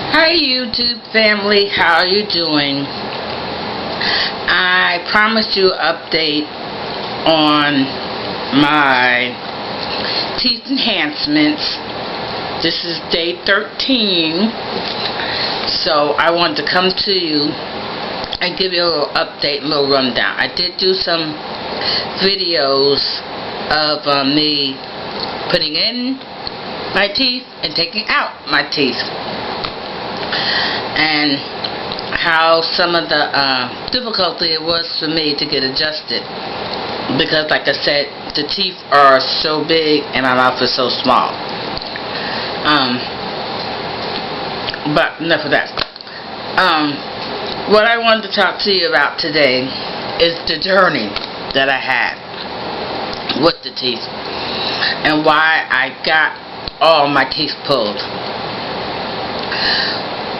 Hi YouTube family, how are you doing? I promised you an update on my teeth enhancements. This is day 13, so I wanted to come to you and give you a little update, a little rundown. I did do some videos of me putting in my teeth and taking out my teeth, and how some of the difficulty it was for me to get adjusted, because like I said, the teeth are so big and my mouth is so small. But enough of that. What I wanted to talk to you about today is the journey that I had with the teeth and why I got all my teeth pulled.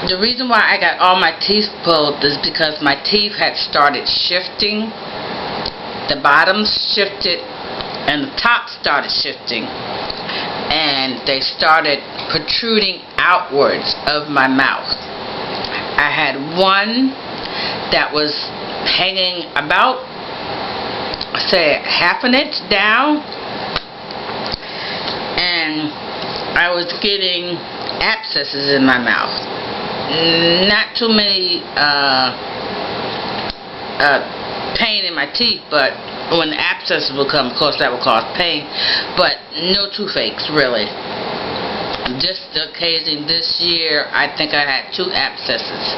The reason why I got all my teeth pulled is because my teeth had started shifting. The bottoms shifted and the top started shifting, and they started protruding outwards of my mouth. I had one that was hanging about, say, half an inch down, and I was getting abscesses in my mouth. Not too many pain in my teeth, but when the abscesses will come, of course that will cause pain, but no toothaches really. Just occasionally this year I think I had 2 abscesses,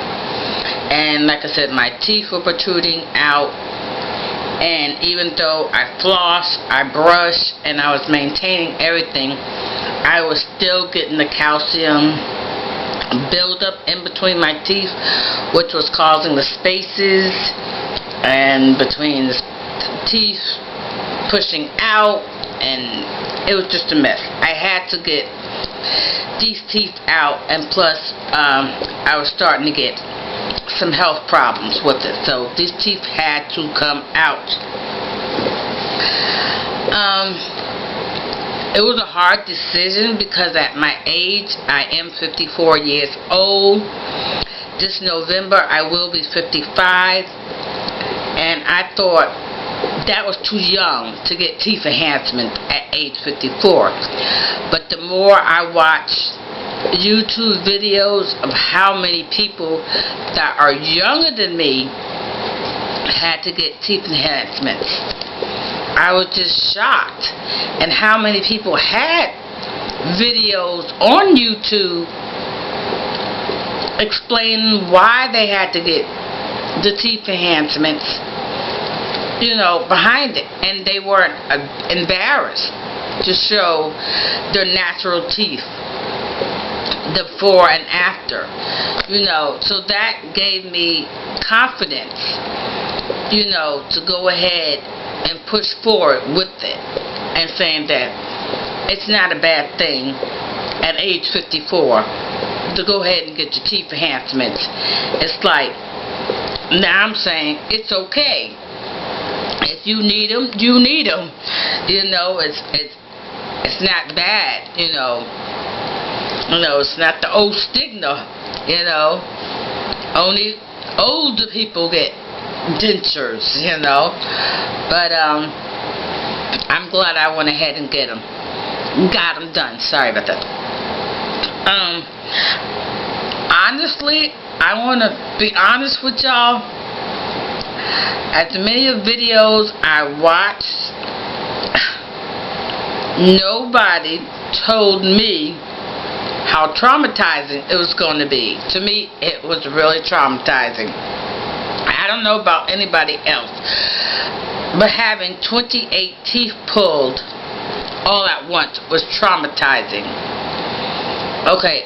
and like I said, my teeth were protruding out, and even though I flossed, I brushed, and I was maintaining everything, I was still getting the calcium build up in between my teeth, which was causing the spaces and between the teeth pushing out, and it was just a mess. I had to get these teeth out, and plus I was starting to get some health problems with it, so these teeth had to come out. It was a hard decision because at my age, I am 54 years old. This November I will be 55, and I thought that was too young to get teeth enhancement at age 54. But the more I watched YouTube videos of how many people that are younger than me had to get teeth enhancements, I was just shocked. And how many people had videos on YouTube explaining why they had to get the teeth enhancements, behind it, and they weren't embarrassed to show their natural teeth, the before and after, so that gave me confidence, to go ahead and push forward with it, and saying that it's not a bad thing at age 54 to go ahead and get your teeth enhancements. It's like, now I'm saying it's okay. If you need them, you need them. It's not bad. It's not the old stigma. Only older people get dentures. But I'm glad I went ahead and got them done. Sorry about that. Honestly, I want to be honest with y'all. As many of the videos I watched, nobody told me how traumatizing it was going to be. To me, it was really traumatizing. I don't know about anybody else, but having 28 teeth pulled all at once was traumatizing. Okay.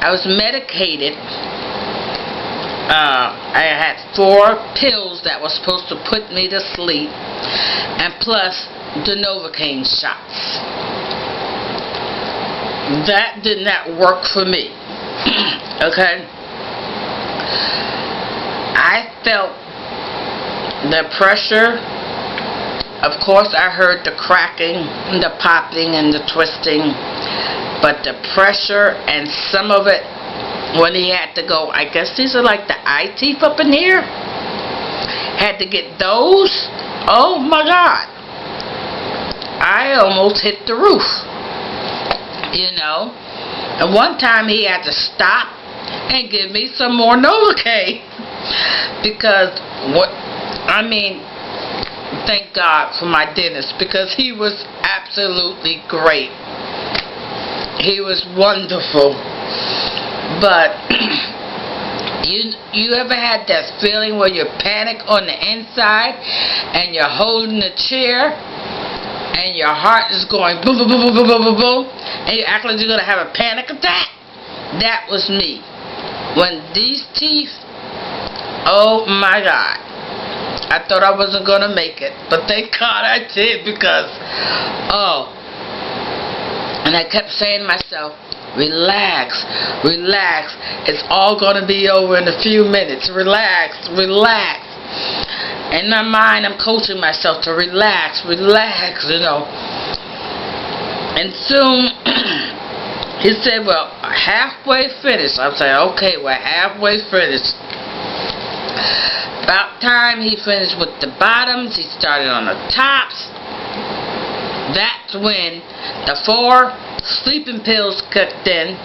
I was medicated. I had 4 pills that were supposed to put me to sleep, and plus the Novocaine shots. That did not work for me. Okay? I felt the pressure. Of course, I heard the cracking, the popping, and the twisting. but the pressure and some of it when he had to go, I guess these are like the eye teeth up in here, had to get those. Oh my God, I almost hit the roof, you know. And one time he had to stop and give me some more Novocaine because thank God for my dentist, because he was absolutely great. He was wonderful. But you ever had that feeling where you panic on the inside and you're holding the chair and your heart is going boom, boom, boom, boom, boom, boom, boom, boom, and you act like you're going to have a panic attack? That was me. When these teeth, oh my God, I thought I wasn't going to make it, but thank God I did, because, and I kept saying to myself, relax, relax, it's all going to be over in a few minutes, relax, relax. In my mind, I'm coaching myself to relax, relax, you know. And soon, he said, well, halfway finished. I said, okay, we're halfway finished. About time he finished with the bottoms, he started on the tops. That's when the 4 sleeping pills kicked in.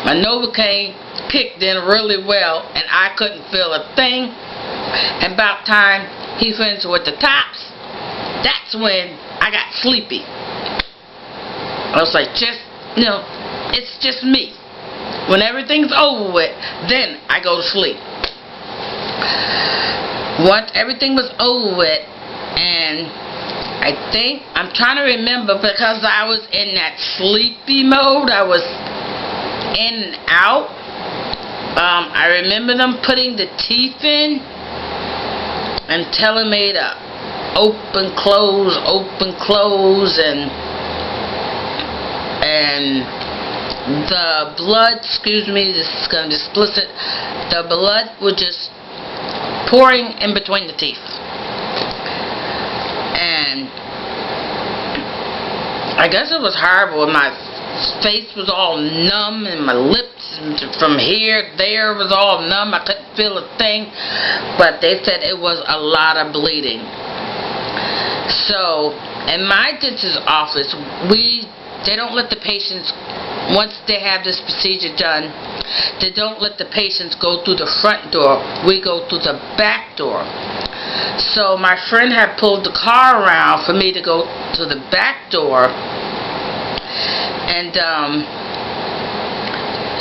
My Novocaine kicked in really well, and I couldn't feel a thing. And about time he finished with the tops, that's when I got sleepy. I was like, it's just me. When everything's over with, then I go to sleep. Once everything was over with, and I'm trying to remember, because I was in that sleepy mode, I was in and out. I remember them putting the teeth in and telling me to open, close, and the blood, excuse me, this is going to be explicit, the blood was just pouring in between the teeth. And I guess it was horrible. My face was all numb, and my lips from here, there was all numb. I couldn't feel a thing. But they said it was a lot of bleeding. So, in my dentist's office, they don't let the patients, once they have this procedure done, they don't let the patients go through the front door. We go through the back door. So my friend had pulled the car around for me to go to the back door, and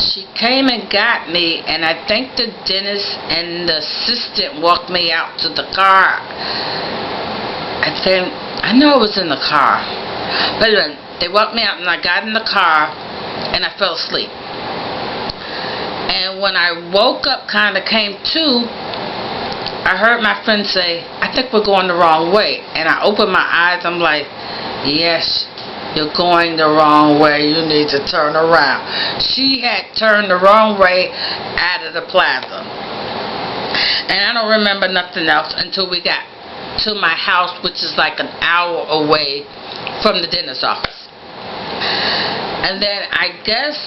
she came and got me, and I think the dentist and the assistant walked me out to the car. I know it was in the car, but anyway, they walked me out, and I got in the car, and I fell asleep. And when I woke up, kind of came to, I heard my friend say, I think we're going the wrong way. And I opened my eyes, I'm like, yes, you're going the wrong way, you need to turn around. She had turned the wrong way out of the plaza. And I don't remember nothing else until we got to my house, which is like an hour away from the dentist's office. And then I guess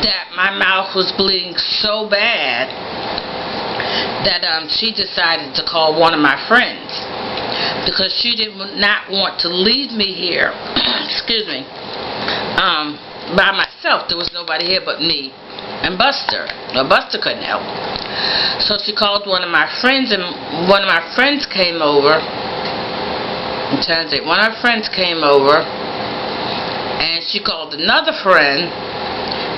that my mouth was bleeding so bad that she decided to call one of my friends, because she did not want to leave me here excuse me, by myself. There was nobody here but me and Buster. No, Buster couldn't help. So she called one of my friends, and one of my friends came over. I'm trying to think. One of my friends came over, and she called another friend,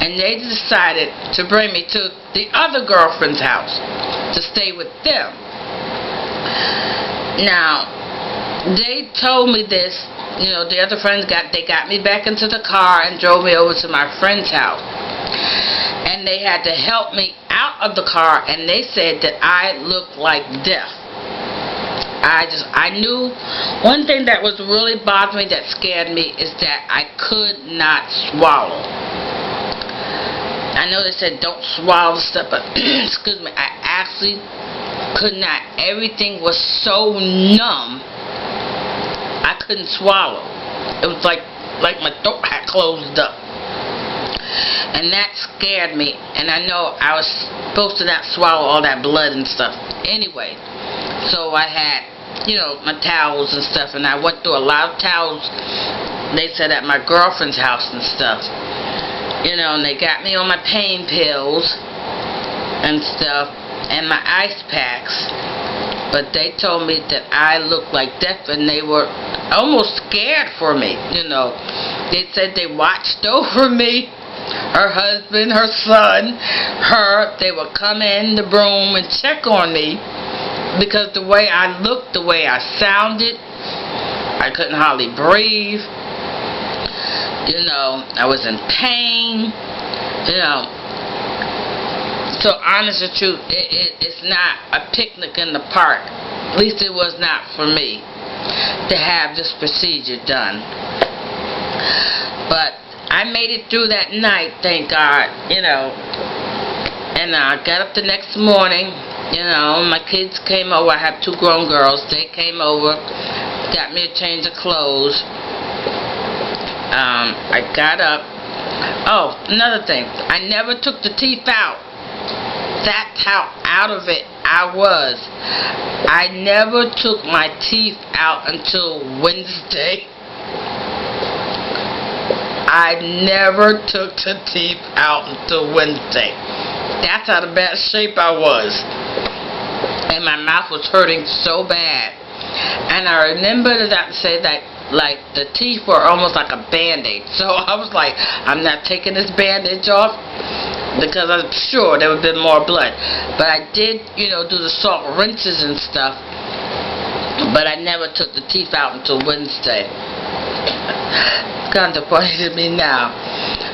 and they decided to bring me to the other girlfriend's house to stay with them. Now, they told me this, the other friends got me back into the car and drove me over to my friend's house. And they had to help me out of the car, and they said that I looked like death. I knew one thing that was really bothering me, that scared me, is that I could not swallow. I know they said don't swallow stuff, but excuse me, I actually could not. Everything was so numb, I couldn't swallow. It was like like my throat had closed up. And that scared me, and I know I was supposed to not swallow all that blood and stuff anyway. So I had, my towels and stuff, and I went through a lot of towels, they said, at my girlfriend's house and stuff. And they got me on my pain pills and stuff, and my ice packs. But they told me that I looked like death, and they were almost scared for me, They said they watched over me. Her husband, her son, they would come in the room and check on me because the way I looked, the way I sounded, I couldn't hardly breathe. I was in pain. So honest and true, it's not a picnic in the park. At least it was not for me to have this procedure done. But I made it through that night, thank God, and I got up the next morning, my kids came over. I have 2 grown girls. They came over, got me a change of clothes. I got up. Oh, another thing, I never took the teeth out. That's how out of it I was. I never took my teeth out until Wednesday. I never took the teeth out until Wednesday. That's how bad shape I was. And my mouth was hurting so bad. And I remember the doctor said that, like, the teeth were almost like a Band-Aid. So I was like, I'm not taking this bandage off because I'm sure there would have been more blood. But I did, do the salt rinses and stuff. But I never took the teeth out until Wednesday. Kind of funny to me now.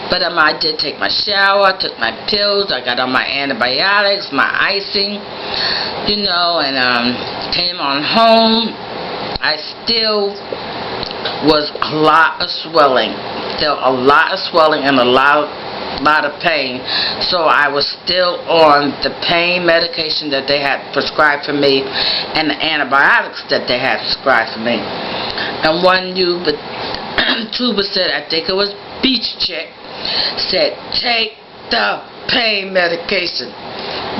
But I did take my shower, took my pills, I got on my antibiotics, my icing, and came on home. I still was a lot of swelling. Still a lot of swelling and a lot of pain. So I was still on the pain medication that they had prescribed for me and the antibiotics that they had prescribed for me. And one tuber said, I think it was Beach Chick, said, take the pain medication.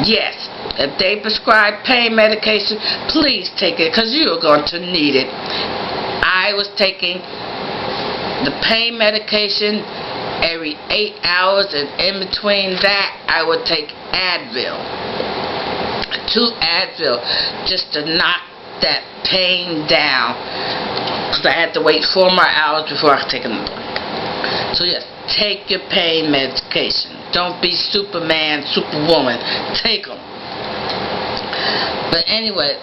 Yes, if they prescribe pain medication, please take it because you're going to need it. I was taking the pain medication every 8 hours, and in between that, I would take Advil. 2 Advil just to knock that pain down. Because I had to wait 4 more hours before I could take another one. So yes, take your pain medication. Don't be Superman, Superwoman. Take them. But anyway,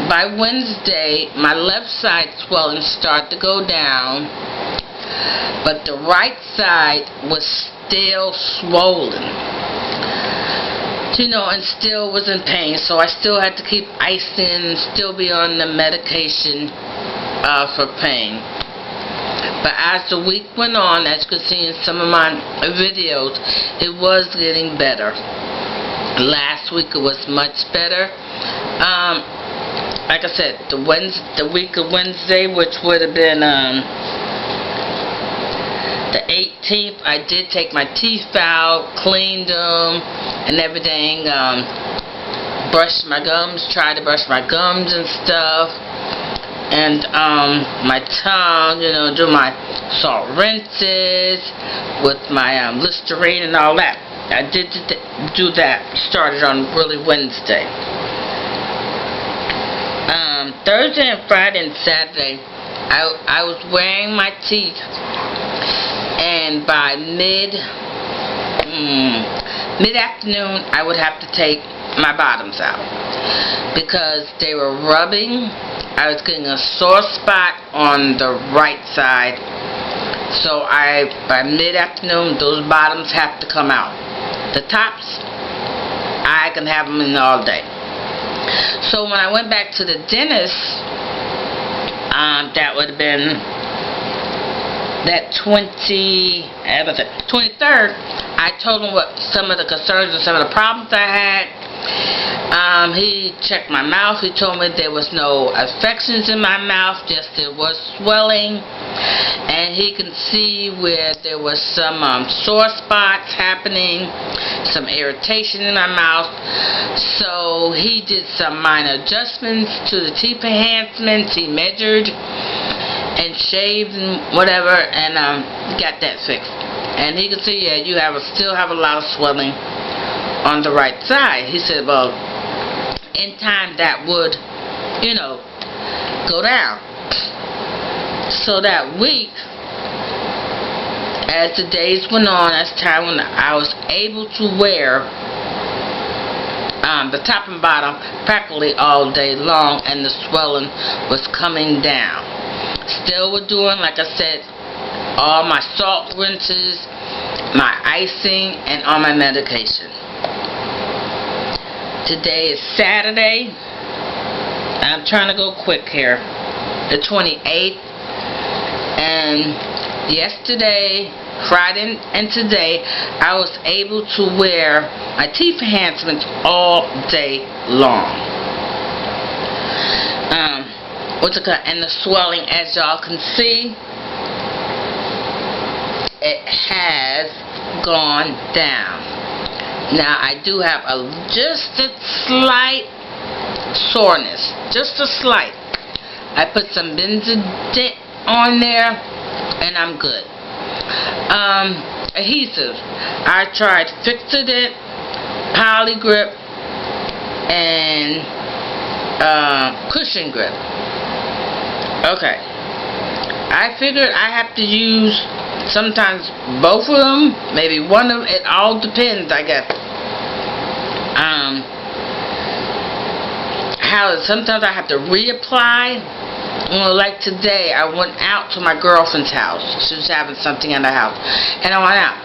by Wednesday, my left side swelling started to go down, but the right side was still swollen. And still was in pain, so I still had to keep icing, still be on the medication for pain. But as the week went on, as you can see in some of my videos, it was getting better. Last week it was much better. Like I said, the week of Wednesday, which would have been the 18th, I did take my teeth out, cleaned them and everything, brushed my gums, tried to brush my gums and stuff, and my tongue, do my salt rinses with my Listerine and all that. I did do that, started on really Wednesday. Thursday and Friday and Saturday, I was wearing my teeth, and by mid-afternoon, I would have to take my bottoms out because they were rubbing. I was getting a sore spot on the right side, so by mid-afternoon, those bottoms have to come out. The tops, I can have them in all day. So when I went back to the dentist, that would have been that 23rd, I told him what some of the concerns and some of the problems I had. He checked my mouth. He told me there was no infections in my mouth, just there was swelling. and he can see where there was some sore spots happening, some irritation in my mouth. So he did some minor adjustments to the teeth enhancements. He measured and shaved and whatever, and got that fixed. And he could see, yeah, you still have a lot of swelling on the right side. He said, well, in time that would, go down. So that week, as the days went on, as time when I was able to wear the top and bottom practically all day long, and the swelling was coming down. Still we're doing, like I said, all my salt rinses, my icing, and all my medication. Today is Saturday. I'm trying to go quick here. The 28th. And yesterday, Friday, and today, I was able to wear my teeth enhancements all day long. And the swelling, as y'all can see, it has gone down. Now I do have just a slight soreness, just a slight. I put some Benzodent on there, and I'm good. Adhesive, I tried Fix-A-Dent, Polygrip, and Cushion Grip. Okay, I figured I have to use sometimes both of them, maybe one of them. It all depends, I guess. Sometimes I have to reapply. Like today, I went out to my girlfriend's house. She was having something in the house, and I went out.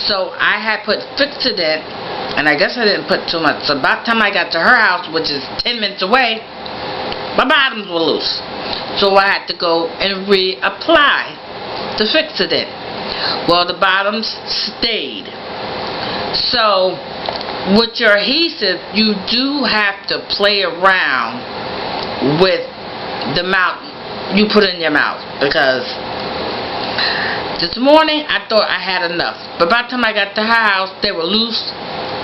So I had put Fix-A-Dent, and I guess I didn't put too much. So about the time I got to her house, which is 10 minutes away, my bottoms were loose. So I had to go and reapply the Fix-A-Dent. Well, the bottoms stayed. So with your adhesive, you do have to play around with the amount you put in your mouth, because this morning I thought I had enough, but by the time I got to her house, they were loose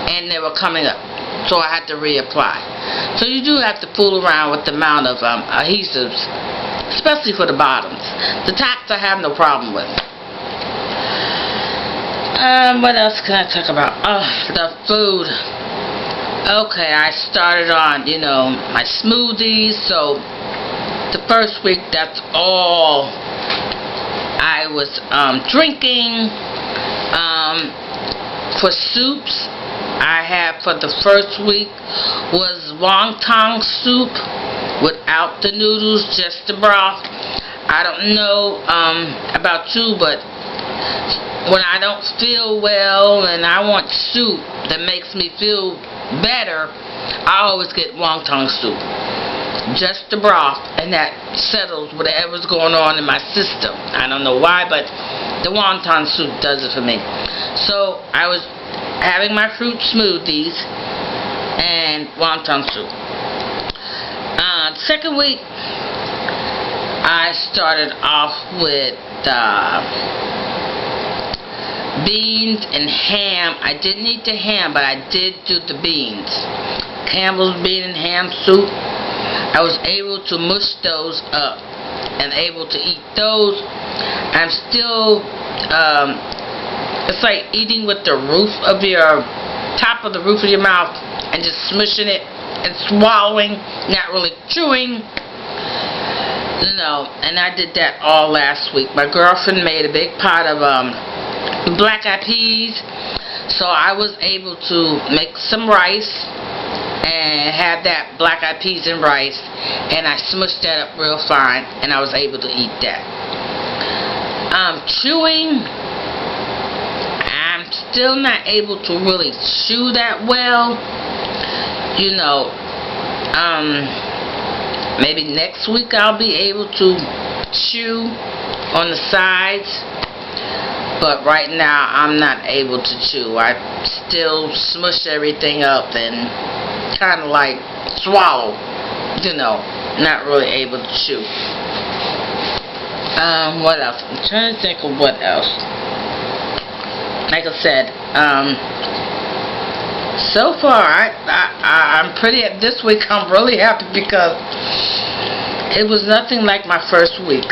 and they were coming up, so I had to reapply. So you do have to fool around with the amount of adhesives, especially for the bottoms. The tops I have no problem with. What else can I talk about? The food. Okay, I started on, my smoothies. So the first week, that's all I was drinking. For soups, I had for the first week was wonton soup without the noodles, just the broth. I don't know about you, but when I don't feel well and I want soup that makes me feel better, I always get wonton soup. Just the broth, and that settles whatever's going on in my system. I don't know why, but the wonton soup does it for me. So I was having my fruit smoothies and wonton soup. Second week, I started off with beans and ham. I didn't eat the ham, but I did do the beans. Campbell's bean and ham soup. I was able to mush those up and able to eat those. I'm still, it's like eating with the top of the roof of your mouth and just smushing it and swallowing, not really chewing. And I did that all last week. My girlfriend made a big pot of black eyed peas, so I was able to make some rice and have that black eyed peas and rice, and I smushed that up real fine, and I was able to eat that. Chewing, I'm still not able to really chew that well. Maybe next week I'll be able to chew on the sides, but right now I'm not able to chew. I still smush everything up and kind of like swallow, not really able to chew. What else? I'm trying to think of what else. Like I said, so far I'm pretty. This week I'm really happy because it was nothing like my first week.